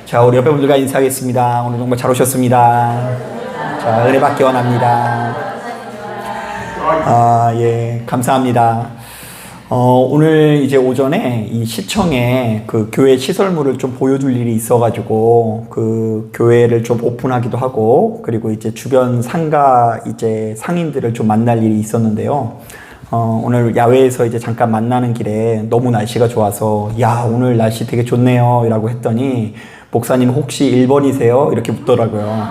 자, 우리 옆에 분들과 인사하겠습니다. 오늘 정말 잘 오셨습니다. 자, 은혜 받기 원합니다. 예, 감사합니다. 오늘 이제 오전에 이 시청에 그 교회 시설물을 좀 보여줄 일이 있어가지고 그 교회를 좀 오픈하기도 하고, 그리고 이제 주변 상가 이제 상인들을 좀 만날 일이 있었는데요. 오늘 야외에서 이제 잠깐 만나는 길에 너무 날씨가 좋아서, 야, 오늘 날씨 되게 좋네요 라고 했더니, 목사님 혹시 1번이세요? 이렇게 묻더라고요.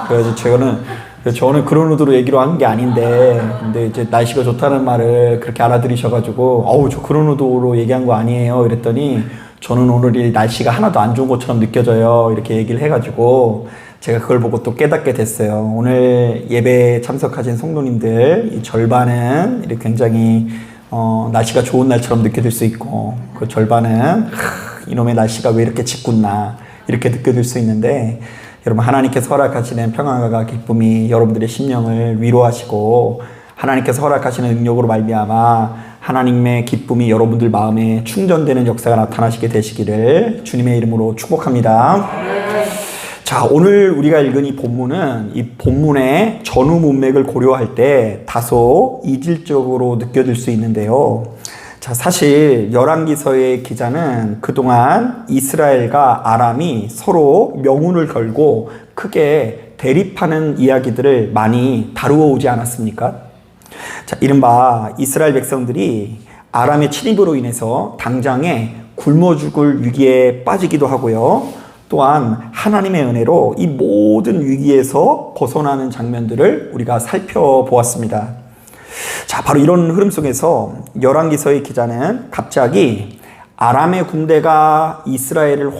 그래서 저는 그런 의도로 얘기로 한 게 아닌데, 근데 이제 날씨가 좋다는 말을 그렇게 알아들으셔가지고, 저 그런 의도로 얘기한 거 아니에요? 이랬더니, 저는 오늘 날씨가 하나도 안 좋은 것처럼 느껴져요. 이렇게 얘기를 해가지고, 제가 그걸 보고 또 깨닫게 됐어요. 오늘 예배에 참석하신 성도님들, 이 절반은 이렇게 굉장히, 날씨가 좋은 날처럼 느껴질 수 있고, 그 절반은, 이놈의 날씨가 왜 이렇게 짓궂나, 이렇게 느껴질 수 있는데, 여러분, 하나님께서 허락하시는 평안과 기쁨이 여러분들의 심령을 위로하시고, 하나님께서 허락하시는 능력으로 말미암아 하나님의 기쁨이 여러분들 마음에 충전되는 역사가 나타나시게 되시기를 주님의 이름으로 축복합니다. 자, 오늘 우리가 읽은 이 본문은 이 본문의 전후 문맥을 고려할 때 다소 이질적으로 느껴질 수 있는데요. 자, 사실 열왕기서의 기자는 그동안 이스라엘과 아람이 서로 명운을 걸고 크게 대립하는 이야기들을 많이 다루어 오지 않았습니까? 자, 이른바 이스라엘 백성들이 아람의 침입으로 인해서 당장에 굶어 죽을 위기에 빠지기도 하고요. 또한 하나님의 은혜로 이 모든 위기에서 벗어나는 장면들을 우리가 살펴보았습니다. 자, 바로 이런 흐름 속에서 열왕기서의 기자는 갑자기 아람의 군대가 이스라엘을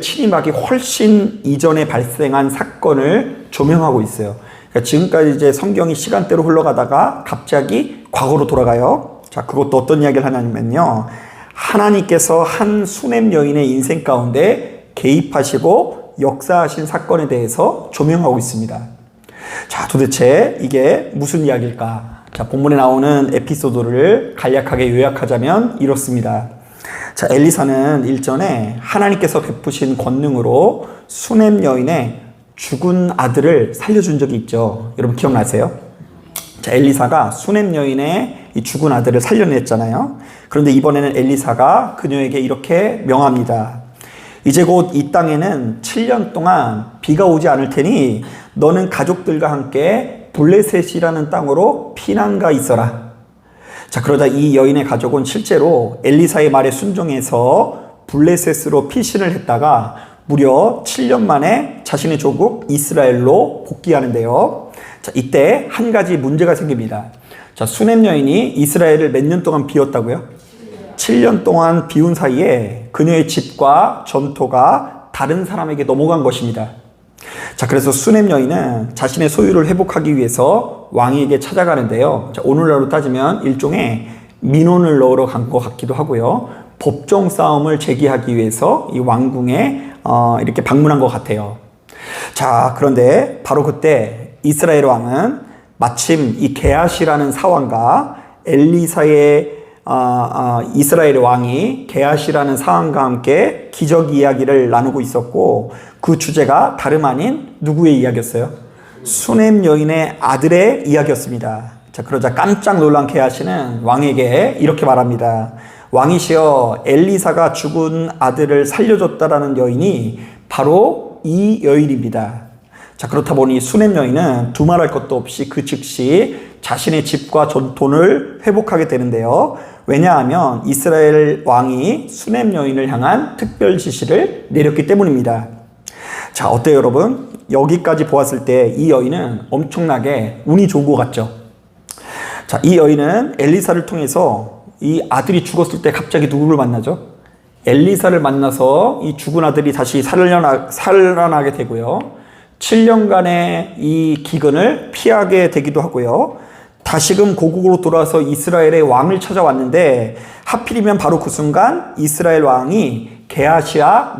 침입하기 훨씬 이전에 발생한 사건을 조명하고 있어요. 그러니까 지금까지 이제 성경이 시간대로 흘러가다가 갑자기 과거로 돌아가요. 자, 그것도 어떤 이야기를 하냐면요. 하나님께서 한 수냄 여인의 인생 가운데 개입하시고 역사하신 사건에 대해서 조명하고 있습니다. 자, 도대체 이게 무슨 이야기일까? 자, 본문에 나오는 에피소드를 간략하게 요약하자면 이렇습니다. 자, 엘리사는 일전에 하나님께서 베푸신 권능으로 수냄 여인의 죽은 아들을 살려준 적이 있죠. 여러분 기억나세요? 자, 엘리사가 수냄 여인의 이 죽은 아들을 살려냈잖아요. 그런데 이번에는 엘리사가 그녀에게 이렇게 명합니다. 이제 곧 이 땅에는 7년 동안 비가 오지 않을 테니 너는 가족들과 함께 블레셋이라는 땅으로 피난가 있어라. 자, 그러자 이 여인의 가족은 실제로 엘리사의 말에 순종해서 블레셋으로 피신을 했다가 무려 7년 만에 자신의 조국 이스라엘로 복귀하는데요. 자, 이때 한 가지 문제가 생깁니다. 자, 수냄 여인이 이스라엘을 몇 년 동안 비웠다고요? 7년 동안 비운 사이에 그녀의 집과 전토가 다른 사람에게 넘어간 것입니다. 자, 그래서 수냄 여인은 자신의 소유를 회복하기 위해서 왕에게 찾아가는데요. 자, 오늘날로 따지면 일종의 민원을 넣으러 간 것 같기도 하고요. 법정 싸움을 제기하기 위해서 이 왕궁에 이렇게 방문한 것 같아요. 자, 그런데 바로 그때 이스라엘 왕은 마침 이 게하시라는 사왕과 엘리사의 이스라엘 왕이 게하시라는 사왕과 함께 기적 이야기를 나누고 있었고, 그 주제가 다름 아닌 누구의 이야기였어요? 수냄 여인의 아들의 이야기였습니다. 자, 그러자 깜짝 놀란 게하시는 왕에게 이렇게 말합니다. 왕이시여, 엘리사가 죽은 아들을 살려줬다라는 여인이 바로 이 여인입니다. 자, 그렇다 보니 수냄 여인은 두말할 것도 없이 그 즉시 자신의 집과 전통을 회복하게 되는데요. 왜냐하면 이스라엘 왕이 수냄 여인을 향한 특별 지시를 내렸기 때문입니다. 자, 어때요, 여러분? 여기까지 보았을 때 이 여인은 엄청나게 운이 좋은 것 같죠? 자, 이 여인은 엘리사를 통해서 이 아들이 죽었을 때 갑자기 누구를 만나죠? 엘리사를 만나서 이 죽은 아들이 다시 살아나게 되고요. 7년간의 이 기근을 피하게 되기도 하고요. 다시금 고국으로 돌아와서 이스라엘의 왕을 찾아왔는데, 하필이면 바로 그 순간 이스라엘 왕이 게하시와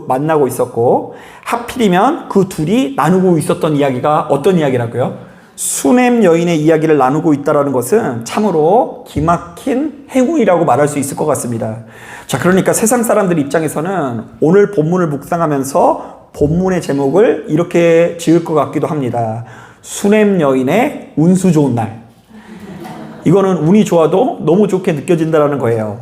만나고 있었고, 하필이면 그 둘이 나누고 있었던 이야기가 어떤 이야기라고요? 수냄 여인의 이야기를 나누고 있다는 것은 참으로 기막힌 행운이라고 말할 수 있을 것 같습니다. 자, 그러니까 세상 사람들 입장에서는 오늘 본문을 묵상하면서 본문의 제목을 이렇게 지을 것 같기도 합니다. 수냄 여인의 운수 좋은 날. 이거는 운이 좋아도 너무 좋게 느껴진다는 거예요.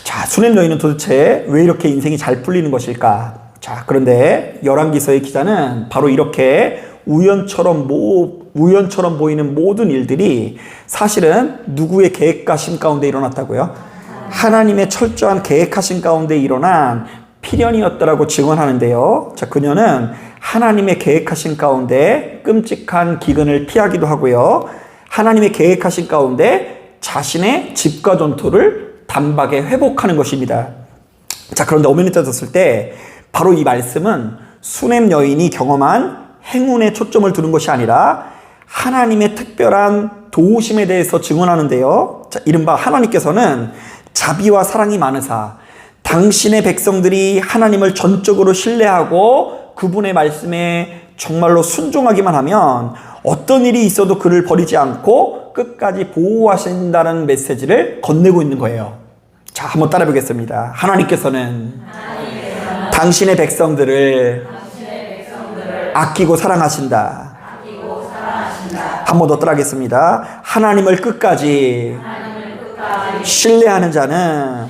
자, 수냄 여인은 도대체 왜 이렇게 인생이 잘 풀리는 것일까? 자, 그런데 열왕기서의 기자는 바로 이렇게 우연처럼 보이는 모든 일들이 사실은 누구의 계획하심 가운데 일어났다고요? 하나님의 철저한 계획하심 가운데 일어난 필연이었다라고 증언하는데요. 자, 그녀는 하나님의 계획하신 가운데 끔찍한 기근을 피하기도 하고요. 하나님의 계획하신 가운데 자신의 집과 전토를 단박에 회복하는 것입니다. 자, 그런데 엄연히 따졌을 때 바로 이 말씀은 수냄 여인이 경험한 행운에 초점을 두는 것이 아니라 하나님의 특별한 도우심에 대해서 증언하는데요. 자, 이른바 하나님께서는 자비와 사랑이 많으사 당신의 백성들이 하나님을 전적으로 신뢰하고 그분의 말씀에 정말로 순종하기만 하면 어떤 일이 있어도 그를 버리지 않고 끝까지 보호하신다는 메시지를 건네고 있는 거예요. 자, 한번 따라 보겠습니다. 하나님께서는 당신의 백성들을 아끼고 사랑하신다. 한 번 더 따라하겠습니다. 하나님을 끝까지 신뢰하는 자는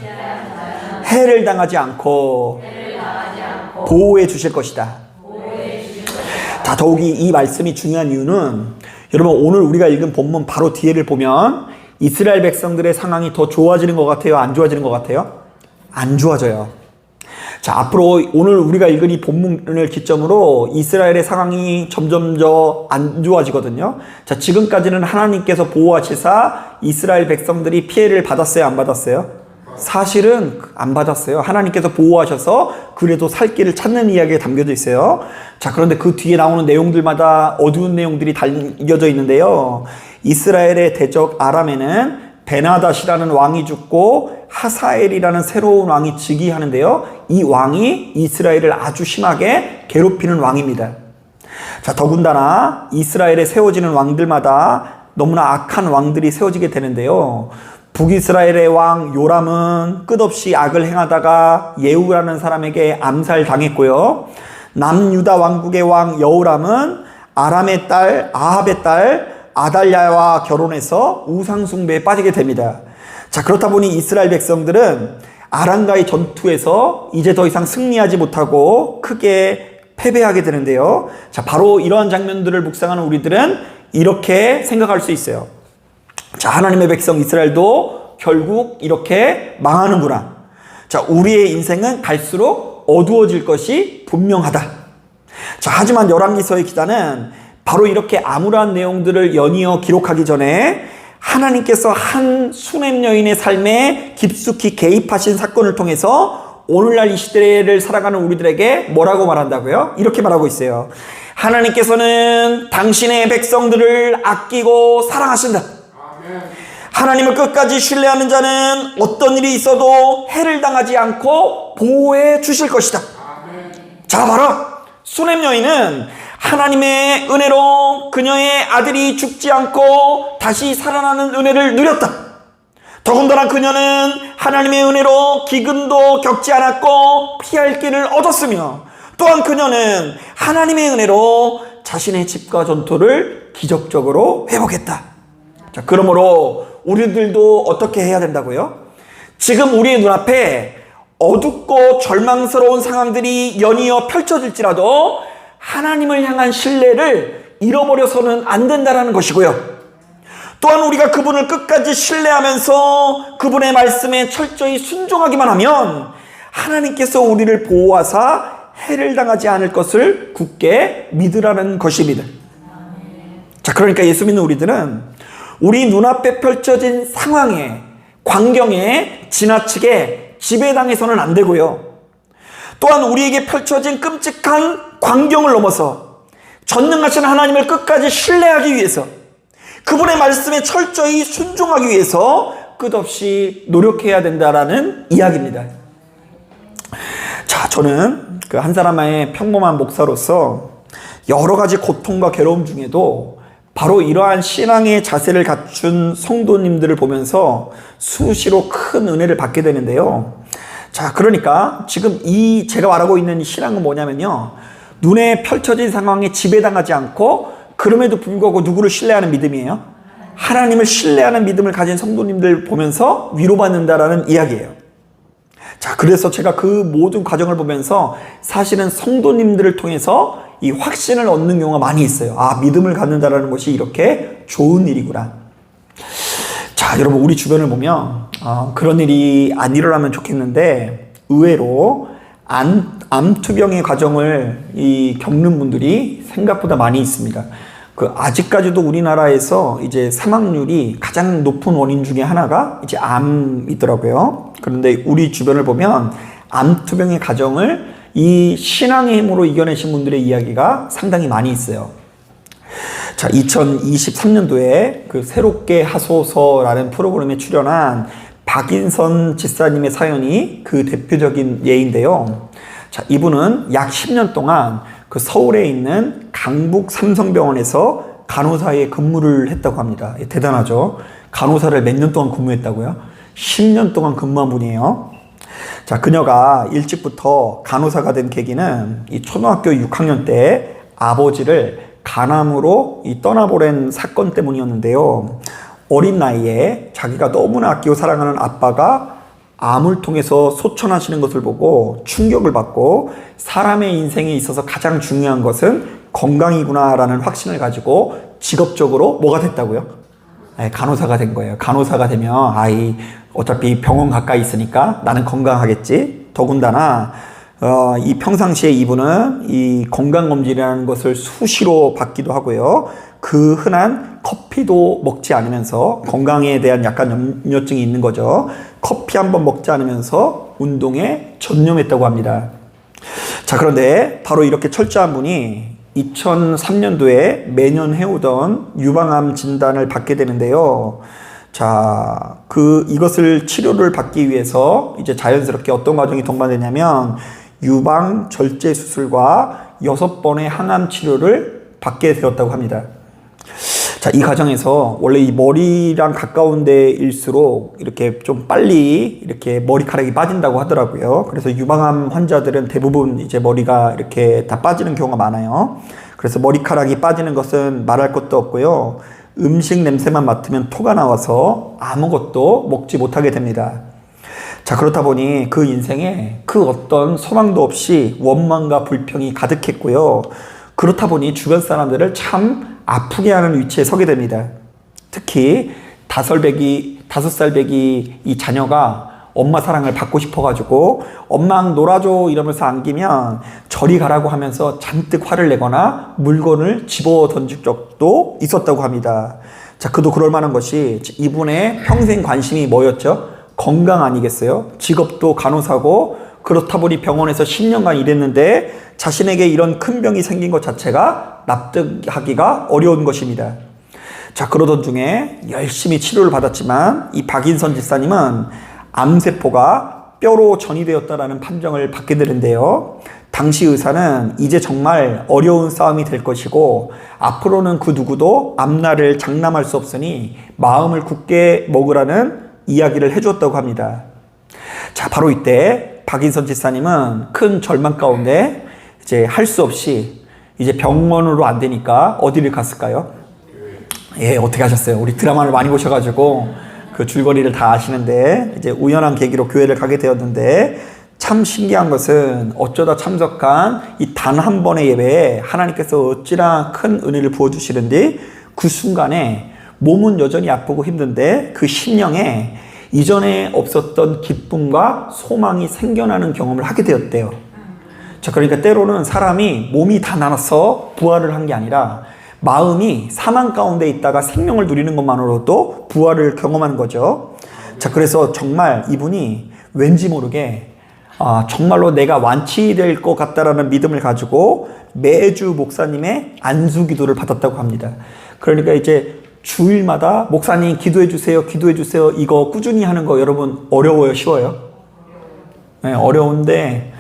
해를 당하지 않고 보호해 주실 것이다. 자, 더욱이 이 말씀이 중요한 이유는 여러분 오늘 우리가 읽은 본문 바로 뒤에를 보면 이스라엘 백성들의 상황이 더 좋아지는 것 같아요? 안 좋아지는 것 같아요? 안 좋아져요. 자, 앞으로 오늘 우리가 읽은 이 본문을 기점으로 이스라엘의 상황이 점점 더 안 좋아지거든요. 자, 지금까지는 하나님께서 보호하시사 이스라엘 백성들이 피해를 받았어요? 안 받았어요? 사실은 안 받았어요. 하나님께서 보호하셔서 그래도 살 길을 찾는 이야기가 담겨져 있어요. 자, 그런데 그 뒤에 나오는 내용들마다 어두운 내용들이 담겨져 있는데요. 이스라엘의 대적 아람에는 베나닷이라는 왕이 죽고 하사엘이라는 새로운 왕이 즉위하는데요. 이 왕이 이스라엘을 아주 심하게 괴롭히는 왕입니다. 자, 더군다나 이스라엘에 세워지는 왕들마다 너무나 악한 왕들이 세워지게 되는데요. 북이스라엘의 왕 요람은 끝없이 악을 행하다가 예후라는 사람에게 암살당했고요. 남유다 왕국의 왕 여호람은 아람의 딸 아합의 딸 아달랴와 결혼해서 우상숭배에 빠지게 됩니다. 자, 그렇다 보니 이스라엘 백성들은 아람과의 전투에서 이제 더 이상 승리하지 못하고 크게 패배하게 되는데요. 자, 바로 이러한 장면들을 묵상하는 우리들은 이렇게 생각할 수 있어요. 자, 하나님의 백성 이스라엘도 결국 이렇게 망하는구나. 자, 우리의 인생은 갈수록 어두워질 것이 분명하다. 자, 하지만 열왕기서의 기자는 바로 이렇게 암울한 내용들을 연이어 기록하기 전에 하나님께서 한 수냄 여인의 삶에 깊숙이 개입하신 사건을 통해서 오늘날 이 시대를 살아가는 우리들에게 뭐라고 말한다고요? 이렇게 말하고 있어요. 하나님께서는 당신의 백성들을 아끼고 사랑하신다. 하나님을 끝까지 신뢰하는 자는 어떤 일이 있어도 해를 당하지 않고 보호해 주실 것이다. 자, 봐라. 수냄 여인은 하나님의 은혜로 그녀의 아들이 죽지 않고 다시 살아나는 은혜를 누렸다. 더군다나 그녀는 하나님의 은혜로 기근도 겪지 않았고 피할 길을 얻었으며 또한 그녀는 하나님의 은혜로 자신의 집과 전토를 기적적으로 회복했다. 자, 그러므로 우리들도 어떻게 해야 된다고요? 지금 우리의 눈앞에 어둡고 절망스러운 상황들이 연이어 펼쳐질지라도 하나님을 향한 신뢰를 잃어버려서는 안 된다는 것이고요. 또한 우리가 그분을 끝까지 신뢰하면서 그분의 말씀에 철저히 순종하기만 하면 하나님께서 우리를 보호하사 해를 당하지 않을 것을 굳게 믿으라는 것입니다. 자, 그러니까 예수 믿는 우리들은 우리 눈앞에 펼쳐진 상황에, 광경에 지나치게 지배당해서는 안 되고요. 또한 우리에게 펼쳐진 끔찍한 광경을 넘어서 전능하신 하나님을 끝까지 신뢰하기 위해서 그분의 말씀에 철저히 순종하기 위해서 끝없이 노력해야 된다라는 이야기입니다. 자, 저는 그 한 사람의 평범한 목사로서 여러 가지 고통과 괴로움 중에도 바로 이러한 신앙의 자세를 갖춘 성도님들을 보면서 수시로 큰 은혜를 받게 되는데요. 자, 그러니까 지금 제가 말하고 있는 신앙은 뭐냐면요. 눈에 펼쳐진 상황에 지배당하지 않고 그럼에도 불구하고 누구를 신뢰하는 믿음이에요? 하나님을 신뢰하는 믿음을 가진 성도님들 보면서 위로받는다라는 이야기예요. 자, 그래서 제가 그 모든 과정을 보면서 사실은 성도님들을 통해서 이 확신을 얻는 경우가 많이 있어요. 아, 믿음을 갖는다라는 것이 이렇게 좋은 일이구나. 자, 여러분, 우리 주변을 보면 그런 일이 안 일어나면 좋겠는데 의외로 암투병의 과정을 겪는 분들이 생각보다 많이 있습니다. 아직까지도 우리나라에서 이제 사망률이 가장 높은 원인 중에 하나가 이제 암이더라고요. 그런데 우리 주변을 보면 암투병의 과정을 이 신앙의 힘으로 이겨내신 분들의 이야기가 상당히 많이 있어요. 자, 2023년도에 그 새롭게 하소서라는 프로그램에 출연한 박인선 집사님의 사연이 그 대표적인 예인데요. 자, 이분은 약 10년 동안 그 서울에 있는 강북 삼성병원에서 간호사의 근무를 했다고 합니다. 대단하죠? 간호사를 몇 년 동안 근무했다고요? 10년 동안 근무한 분이에요. 자, 그녀가 일찍부터 간호사가 된 계기는 이 초등학교 6학년 때 아버지를 간암으로 떠나보낸 사건 때문이었는데요. 어린 나이에 자기가 너무나 아끼고 사랑하는 아빠가 암을 통해서 소천하시는 것을 보고 충격을 받고 사람의 인생에 있어서 가장 중요한 것은 건강이구나라는 확신을 가지고 직업적으로 뭐가 됐다고요? 간호사가 된 거예요. 간호사가 되면 어차피 병원 가까이 있으니까 나는 건강하겠지. 더군다나 이 평상시에 이분은 이 건강검진이라는 것을 수시로 받기도 하고요. 그 흔한 커피도 먹지 않으면서 건강에 대한 약간 염려증이 있는 거죠. 커피 한 번 먹지 않으면서 운동에 전념했다고 합니다. 자, 그런데 바로 이렇게 철저한 분이 2003년도에 매년 해오던 유방암 진단을 받게 되는데요. 자, 이것을 치료를 받기 위해서 이제 자연스럽게 어떤 과정이 동반되냐면 유방 절제 수술과 6번의 항암 치료를 받게 되었다고 합니다. 자, 이 과정에서 원래 이 머리랑 가까운 데일수록 이렇게 좀 빨리 이렇게 머리카락이 빠진다고 하더라고요. 그래서 유방암 환자들은 대부분 이제 머리가 이렇게 다 빠지는 경우가 많아요. 그래서 머리카락이 빠지는 것은 말할 것도 없고요. 음식 냄새만 맡으면 토가 나와서 아무것도 먹지 못하게 됩니다. 자, 그렇다 보니 그 인생에 그 어떤 소망도 없이 원망과 불평이 가득했고요. 그렇다 보니 주변 사람들을 참 아프게 하는 위치에 서게 됩니다. 특히 5살배기 이 자녀가 엄마 사랑을 받고 싶어가지고 엄마랑 놀아줘 이러면서 안기면 저리 가라고 하면서 잔뜩 화를 내거나 물건을 집어 던질 적도 있었다고 합니다. 자, 그도 그럴 만한 것이 이분의 평생 관심이 뭐였죠? 건강 아니겠어요? 직업도 간호사고 그렇다 보니 병원에서 10년간 일했는데 자신에게 이런 큰 병이 생긴 것 자체가 납득하기가 어려운 것입니다. 자, 그러던 중에 열심히 치료를 받았지만 이 박인선 집사님은 암세포가 뼈로 전이되었다라는 판정을 받게 되는데요. 당시 의사는 이제 정말 어려운 싸움이 될 것이고 앞으로는 그 누구도 앞날을 장담할 수 없으니 마음을 굳게 먹으라는 이야기를 해주었다고 합니다. 자, 바로 이때 박인선 집사님은 큰 절망 가운데 이제 할 수 없이 이제 병원으로 안 되니까 어디를 갔을까요? 예, 어떻게 하셨어요? 우리 드라마를 많이 보셔가지고 그 줄거리를 다 아시는데 이제 우연한 계기로 교회를 가게 되었는데 참 신기한 것은 어쩌다 참석한 이 단 한 번의 예배에 하나님께서 어찌나 큰 은혜를 부어주시는지 그 순간에 몸은 여전히 아프고 힘든데 그 심령에 이전에 없었던 기쁨과 소망이 생겨나는 경험을 하게 되었대요. 자, 그러니까 때로는 사람이 몸이 다 나눠서 부활을 한 게 아니라 마음이 사망 가운데 있다가 생명을 누리는 것만으로도 부활을 경험하는 거죠. 자, 그래서 정말 이분이 왠지 모르게 정말로 내가 완치될 것 같다라는 믿음을 가지고 매주 목사님의 안수 기도를 받았다고 합니다. 그러니까 이제 주일마다 목사님 기도해 주세요, 기도해 주세요. 이거 꾸준히 하는 거 여러분 어려워요, 쉬워요? 네, 어려운데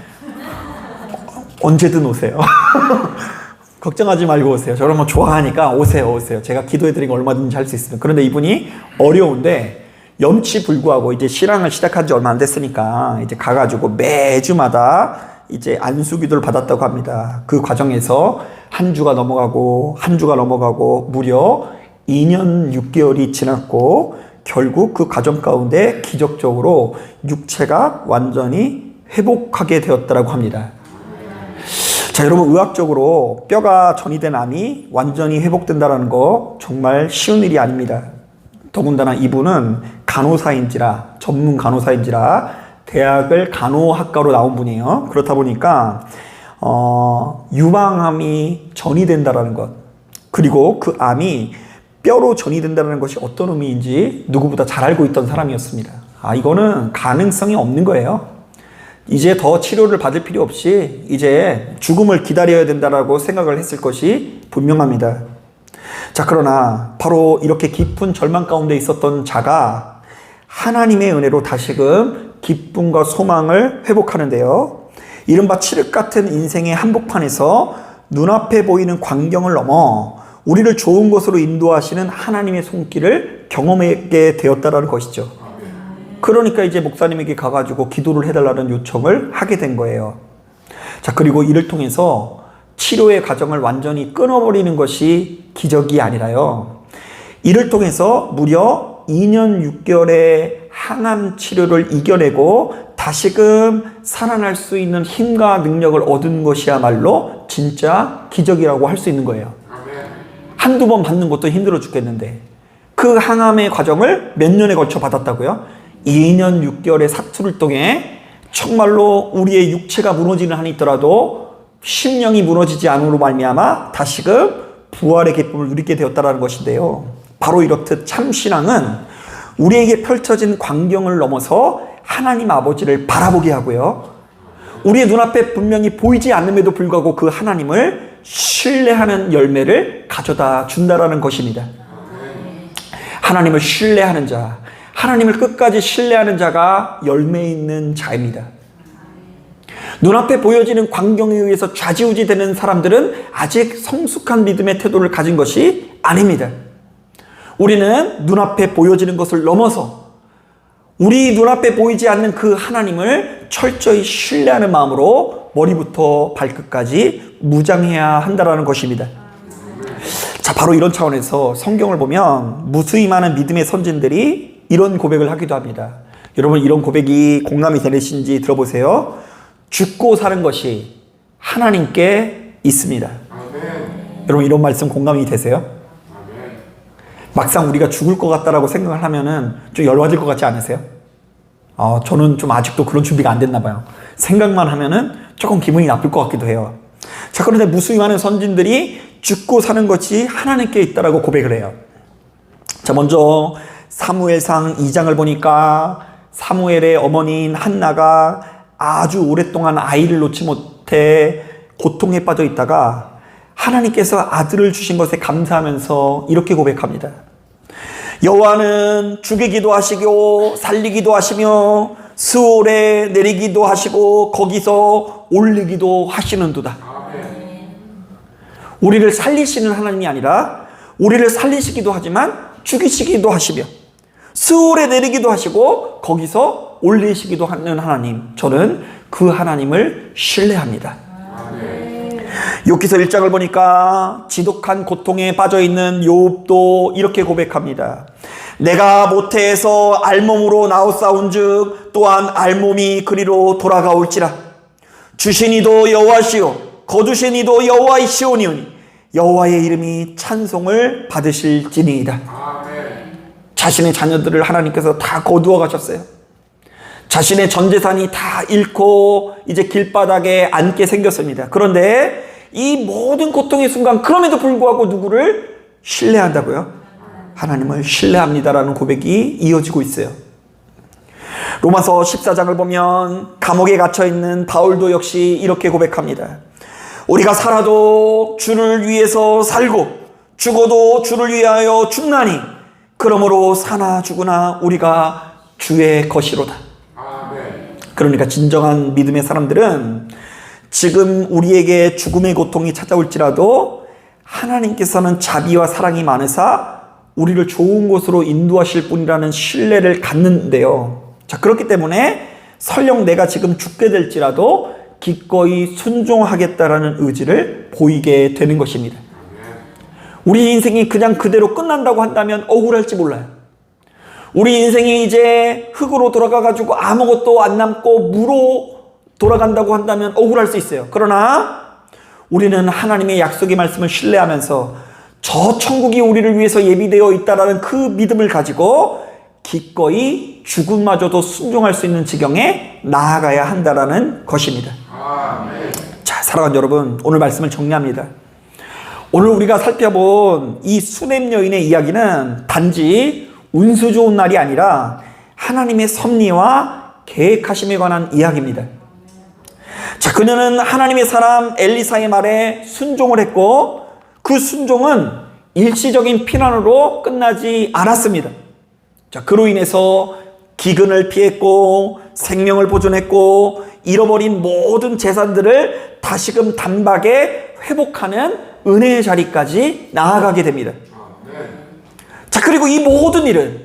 언제든 오세요. 걱정하지 말고 오세요. 저를 뭐 좋아하니까 오세요. 제가 기도해드리는 거 얼마든지 할 수 있습니다. 그런데 이분이 어려운데 염치불구하고 이제 신앙을 시작한 지 얼마 안 됐으니까 이제 가가지고 매주마다 이제 안수기도를 받았다고 합니다. 그 과정에서 한 주가 넘어가고 무려 2년 6개월이 지났고 결국 그 과정 가운데 기적적으로 육체가 완전히 회복하게 되었다고 합니다. 자, 여러분, 의학적으로 뼈가 전이된 암이 완전히 회복된다는 거 정말 쉬운 일이 아닙니다. 더군다나 이분은 전문 간호사인지라 대학을 간호학과로 나온 분이에요. 그렇다 보니까 유방암이 전이된다는 것, 그리고 그 암이 뼈로 전이된다는 것이 어떤 의미인지 누구보다 잘 알고 있던 사람이었습니다. 이거는 가능성이 없는 거예요. 이제 더 치료를 받을 필요 없이 이제 죽음을 기다려야 된다라고 생각을 했을 것이 분명합니다. 자, 그러나 바로 이렇게 깊은 절망 가운데 있었던 자가 하나님의 은혜로 다시금 기쁨과 소망을 회복하는데요. 이른바 칠흑 같은 인생의 한복판에서 눈앞에 보이는 광경을 넘어 우리를 좋은 곳으로 인도하시는 하나님의 손길을 경험하게 되었다는 것이죠. 그러니까 이제 목사님에게 가가지고 기도를 해달라는 요청을 하게 된 거예요. 자, 그리고 이를 통해서 치료의 과정을 완전히 끊어버리는 것이 기적이 아니라요. 이를 통해서 무려 2년 6개월의 항암 치료를 이겨내고 다시금 살아날 수 있는 힘과 능력을 얻은 것이야말로 진짜 기적이라고 할 수 있는 거예요. 한두 번 받는 것도 힘들어 죽겠는데 그 항암의 과정을 몇 년에 걸쳐 받았다고요? 2년 6개월의 사투를 통해 정말로 우리의 육체가 무너지는 한이 있더라도 심령이 무너지지 않음으로 말미암아 다시금 부활의 기쁨을 누리게 되었다는 것인데요. 바로 이렇듯 참신앙은 우리에게 펼쳐진 광경을 넘어서 하나님 아버지를 바라보게 하고요. 우리의 눈앞에 분명히 보이지 않음에도 불구하고 그 하나님을 신뢰하는 열매를 가져다 준다라는 것입니다. 하나님을 신뢰하는 자, 하나님을 끝까지 신뢰하는 자가 열매 있는 자입니다. 눈앞에 보여지는 광경에 의해서 좌지우지 되는 사람들은 아직 성숙한 믿음의 태도를 가진 것이 아닙니다. 우리는 눈앞에 보여지는 것을 넘어서 우리 눈앞에 보이지 않는 그 하나님을 철저히 신뢰하는 마음으로 머리부터 발끝까지 무장해야 한다는 것입니다. 자, 바로 이런 차원에서 성경을 보면 무수히 많은 믿음의 선진들이 이런 고백을 하기도 합니다. 여러분, 이런 고백이 공감이 되시는지 들어보세요. 죽고 사는 것이 하나님께 있습니다. 여러분, 이런 말씀 공감이 되세요? 막상 우리가 죽을 것 같다라고 생각을 하면은 좀 열받을 것 같지 않으세요? 저는 좀 아직도 그런 준비가 안 됐나 봐요. 생각만 하면은 조금 기분이 나쁠 것 같기도 해요. 자, 그런데 무수히 많은 선진들이 죽고 사는 것이 하나님께 있다라고 고백을 해요. 자, 먼저 사무엘상 2장을 보니까 사무엘의 어머니인 한나가 아주 오랫동안 아이를 놓지 못해 고통에 빠져 있다가 하나님께서 아들을 주신 것에 감사하면서 이렇게 고백합니다. 여호와는 죽이기도 하시고 살리기도 하시며 스올에 내리기도 하시고 거기서 올리기도 하시는도다. 우리를 살리시는 하나님이 아니라 우리를 살리시기도 하지만 죽이시기도 하시며 스올에 내리기도 하시고 거기서 올리시기도 하는 하나님, 저는 그 하나님을 신뢰합니다. 욥기서 1장을 보니까 지독한 고통에 빠져있는 욥도 이렇게 고백합니다. 내가 모태에서 알몸으로 나오사온즉 또한 알몸이 그리로 돌아가올지라. 주신 이도 여호와시오 거두신 이도 여호와이시오니오니 여호와의 이름이 찬송을 받으실지니이다. 자신의 자녀들을 하나님께서 다 거두어 가셨어요. 자신의 전 재산이 다 잃고 이제 길바닥에 앉게 생겼습니다. 그런데 이 모든 고통의 순간 그럼에도 불구하고 누구를 신뢰한다고요? 하나님을 신뢰합니다라는 고백이 이어지고 있어요. 로마서 14장을 보면 감옥에 갇혀있는 바울도 역시 이렇게 고백합니다. 우리가 살아도 주를 위해서 살고 죽어도 주를 위하여 죽나니 그러므로 사나 죽으나 우리가 주의 것이로다. 그러니까 진정한 믿음의 사람들은 지금 우리에게 죽음의 고통이 찾아올지라도 하나님께서는 자비와 사랑이 많으사 우리를 좋은 곳으로 인도하실 분이라는 신뢰를 갖는데요. 자, 그렇기 때문에 설령 내가 지금 죽게 될지라도 기꺼이 순종하겠다라는 의지를 보이게 되는 것입니다. 우리 인생이 그냥 그대로 끝난다고 한다면 억울할지 몰라요. 우리 인생이 이제 흙으로 돌아가가지고 아무것도 안 남고 무로 돌아간다고 한다면 억울할 수 있어요. 그러나 우리는 하나님의 약속의 말씀을 신뢰하면서 저 천국이 우리를 위해서 예비되어 있다라는 그 믿음을 가지고 기꺼이 죽음마저도 순종할 수 있는 지경에 나아가야 한다라는 것입니다. 아멘. 자, 사랑하는 여러분, 오늘 말씀을 정리합니다. 오늘 우리가 살펴본 이 수넴 여인의 이야기는 단지 운수 좋은 날이 아니라 하나님의 섭리와 계획하심에 관한 이야기입니다. 자, 그녀는 하나님의 사람 엘리사의 말에 순종을 했고 그 순종은 일시적인 피난으로 끝나지 않았습니다. 자, 그로 인해서 기근을 피했고 생명을 보존했고 잃어버린 모든 재산들을 다시금 단박에 회복하는 은혜의 자리까지 나아가게 됩니다. 자, 그리고 이 모든 일은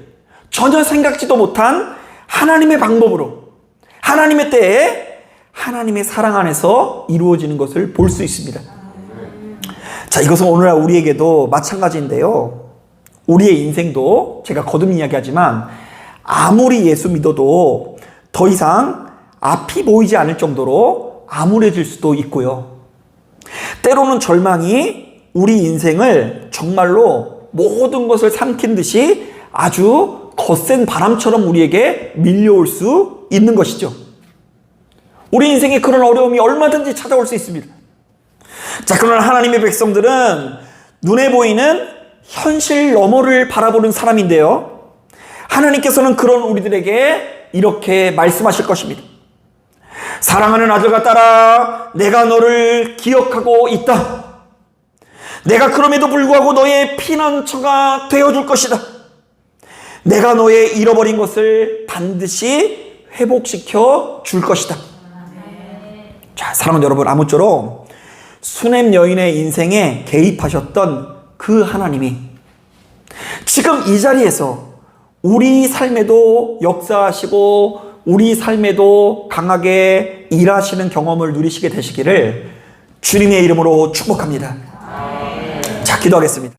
전혀 생각지도 못한 하나님의 방법으로 하나님의 때에 하나님의 사랑 안에서 이루어지는 것을 볼 수 있습니다. 자, 이것은 오늘날 우리에게도 마찬가지인데요. 우리의 인생도 제가 거듭 이야기하지만 아무리 예수 믿어도 더 이상 앞이 보이지 않을 정도로 암울해질 수도 있고요. 때로는 절망이 우리 인생을 정말로 모든 것을 삼킨 듯이 아주 거센 바람처럼 우리에게 밀려올 수 있는 것이죠. 우리 인생에 그런 어려움이 얼마든지 찾아올 수 있습니다. 자, 그러나 하나님의 백성들은 눈에 보이는 현실 너머를 바라보는 사람인데요. 하나님께서는 그런 우리들에게 이렇게 말씀하실 것입니다. 사랑하는 아들과 딸아, 내가 너를 기억하고 있다. 내가 그럼에도 불구하고 너의 피난처가 되어줄 것이다. 내가 너의 잃어버린 것을 반드시 회복시켜 줄 것이다. 자, 사랑하는 여러분, 아무쪼록 수넴 여인의 인생에 개입하셨던 그 하나님이 지금 이 자리에서 우리 삶에도 역사하시고 우리 삶에도 강하게 일하시는 경험을 누리시게 되시기를 주님의 이름으로 축복합니다. 자, 기도하겠습니다.